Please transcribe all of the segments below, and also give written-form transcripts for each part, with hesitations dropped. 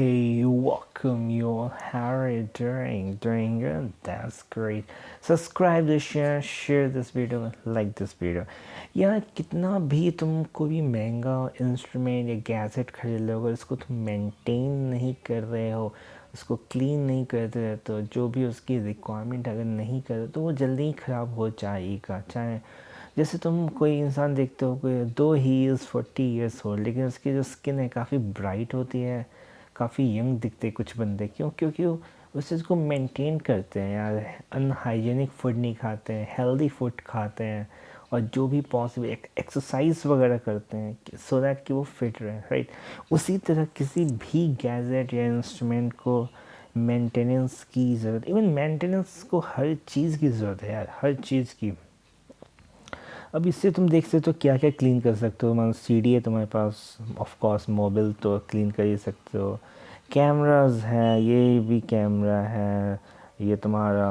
Hey, welcome you. How are you doing? Doing good? That's great. Subscribe this share, share this video, like this video. यार कितना भी तुम कोई महंगा instrument या गैजेट खरीद लो, अगर उसको तुम मेंटेन नहीं कर रहे हो, उसको क्लीन नहीं करते रहे, तो जो भी उसकी रिक्वायरमेंट अगर नहीं करे तो वो जल्दी ही ख़राब हो जाएगा। चाहे जैसे तुम कोई इंसान देखते हो, कोई दो ही इज़ 40 ईयर्स ओल्ड, लेकिन उसकी जो स्किन है काफ़ी ब्राइट होती है, काफ़ी यंग दिखते कुछ बंदे। क्यों? क्योंकि वो उस चीज़ को मेंटेन करते हैं यार। अनहाइजीनिक फूड नहीं खाते हैं, हेल्दी फूड खाते हैं, और जो भी पॉसिबल एक्सरसाइज वगैरह करते हैं सो दैट कि वो फिट रहे, राइट। उसी तरह किसी भी गैजेट या इंस्ट्रूमेंट को मेंटेनेंस की ज़रूरत, इवन मेंटेनेंस को हर चीज़ की ज़रूरत है यार, हर चीज़ की। अब इससे तुम देख सकते हो क्या क्या क्लीन कर सकते हो। मान सीडी है तुम्हारे पास, ऑफ कोर्स मोबाइल तो क्लीन कर ही सकते हो। कैमरास है, ये भी कैमरा है, ये तुम्हारा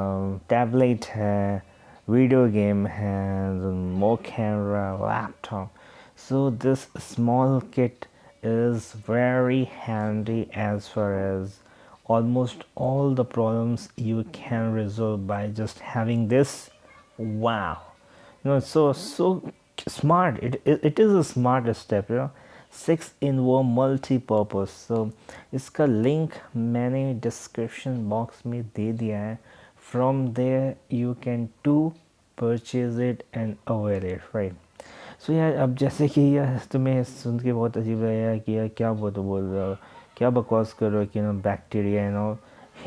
टैबलेट है, वीडियो गेम है, more camera, laptop. So this small kit is very handy as far as almost all the problems you can resolve by just having this. Wow, so smart. It is a smart step, 6-in-1 multi-purpose. So इसका link मैंने description box में दे दिया है. From there you can to purchase it and avail it, right? सो यार, अब जैसे कि यार तुम्हें सुन के बहुत अजीब लगेगा कि यार क्या बोल रहे हो, क्या बकवास कर रहे हो कि बैक्टीरिया एंड ऑल।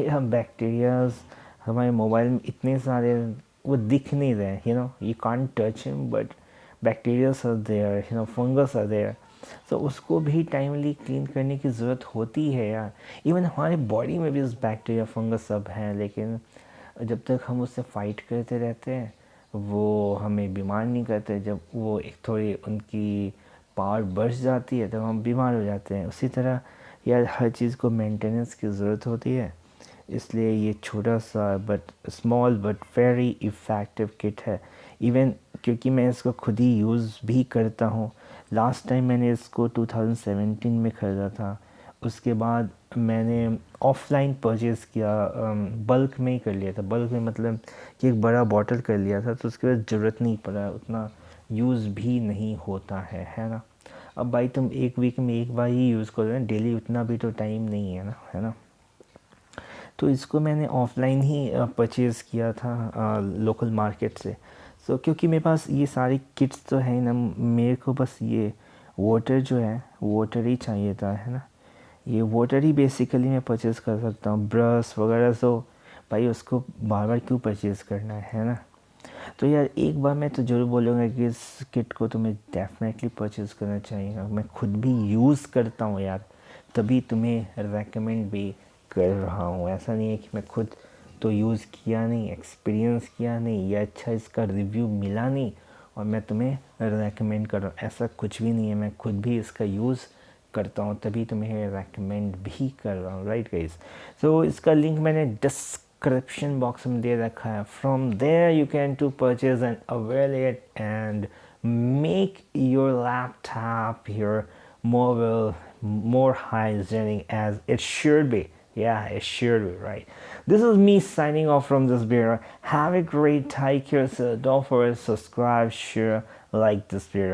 यार बैक्टीरियाज हमारे मोबाइल में इतने सारे, वो दिख नहीं रहे, you can't touch him, but bacterias are there, fungus are there. So उसको भी टाइमली क्लीन करने की ज़रूरत होती है यार। इवन हमारे बॉडी में भी उस बैक्टीरिया फंगस सब हैं, लेकिन जब तक हम उससे फाइट करते रहते हैं वो हमें बीमार नहीं करते। जब वो एक थोड़ी उनकी पावर बढ़ जाती है तब हम बीमार हो जाते हैं। उसी तरह यार हर चीज़ को मेंटेनेंस की ज़रूरत होती है, इसलिए ये छोटा सा but small but very effective kit है। इवन क्योंकि मैं इसको खुद ही यूज़ भी करता हूँ। लास्ट टाइम मैंने इसको 2017 में ख़रीदा था, उसके बाद मैंने ऑफ़लाइन परचेज़ किया, बल्क में ही कर लिया था। बल्क में मतलब कि एक बड़ा बॉटल कर लिया था, तो उसके बाद ज़रूरत नहीं पड़ा, उतना यूज़ भी नहीं होता है ना। अब भाई तुम एक वीक में एक बार ही यूज़ करो ना, डेली उतना भी तो टाइम नहीं है ना। तो इसको मैंने ऑफ़लाइन ही परचेज़ किया था लोकल मार्केट से। सो क्योंकि मेरे पास ये सारी किट्स तो है ना, मेरे को बस ये वाटर जो है वाटर ही चाहिए था, है ना। ये वाटर ही बेसिकली मैं परचेज़ कर सकता हूँ, ब्रश वगैरह। सो भाई उसको बार बार क्यों परचेज़ करना है ना। तो यार एक बार मैं तो ज़रूर बोलूँगा कि इस किट को तुम्हें डेफिनेटली परचेज़ करना चाहिए। मैं खुद भी यूज़ करता हूँ यार, तभी तुम्हें रेकमेंड भी कर रहा हूँ। ऐसा नहीं है कि मैं खुद तो यूज़ किया नहीं, एक्सपीरियंस किया नहीं, या अच्छा इसका रिव्यू मिला नहीं और मैं तुम्हें रेकमेंड कर रहा हूँ, ऐसा कुछ भी नहीं है। मैं खुद भी इसका यूज़ करता हूँ, तभी तुम्हें रेकमेंड भी कर रहा हूँ, राइट गाइस। सो इसका लिंक मैंने डिस्क्रिप्शन बॉक्स में दे रखा है। From there you can to purchase and avail it and make your laptop, your mobile more hygienic as it should be. Yeah, it should be, right? This is me signing off from this video. Have a great time. Don't forget to subscribe, share, like this video.